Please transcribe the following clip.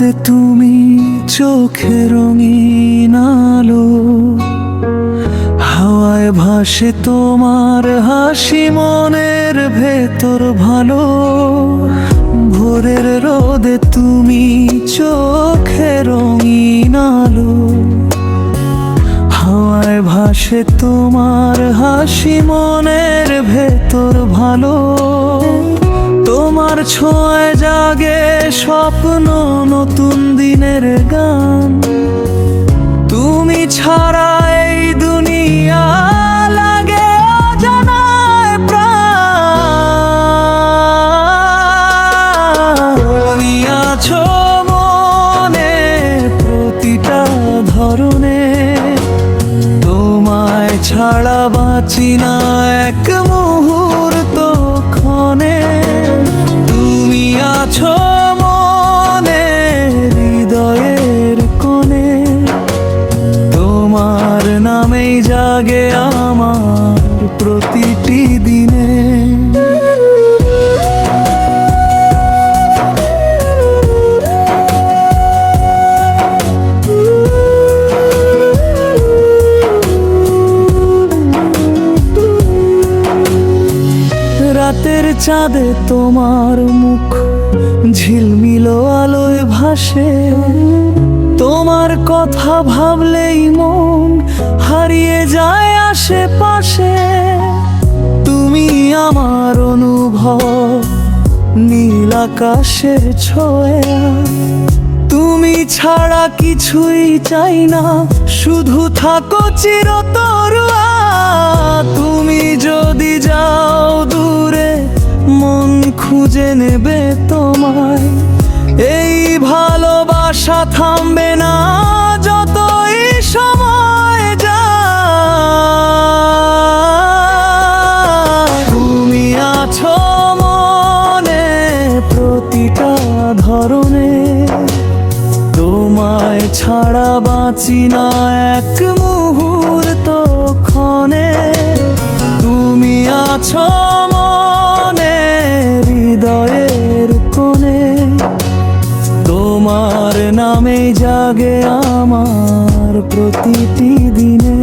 রোদে তুমি চোখে রঙিন আলো, হাওয়ায় ভাসে তোমার হাসি মনের ভেতর ভালো। ভোরের রোদে তুমি চোখে রঙিন আলো, হাওয়ায় ভাসে তোমার হাসি মনের ভেতর ভালো। তোমার ছোঁয়ায় জাগে স্বপ্ন নতুন দিনের গান, তুমি ছাড়া এই দুনিয়া লাগে অজানায় প্রাণ। তুমি আছো মনে প্রতিটা ধরনে, তোমায় ছাড়া বাঁচি না এক মুহূর্ত ক্ষণে। তুমি আছো মনে হৃদয়ের কোণে, তোমার নামেই জাগে আমার প্রতিটি দিনে। রাতের চাঁদে তোমার মুখ ঝিলমিলো আলোয় ভাসে, তোমার কথা ভাবলেই মন হারিয়ে যায় আশেপাশে। তুমি আমার অনুভব নীল আকাশের ছোঁয়া, তুমি ছাড়া কিছুই চাই না, শুধু থাকো চিরতরুয়া। তুমি যদি যাও দূরে মন খুঁজে নেবে তোমায়, এই ভালোবাসা থামবে না যতই সময় যায়। তুমি আছো মনে প্রতিটা ধরনে, তোমায় ছাড়া বাঁচি না এক মুহূর্ত ক্ষণে। তুমি আছো মনে হৃদয়ের কোণে, তোমার নামে জাগে আমার প্রতিটি দিনে।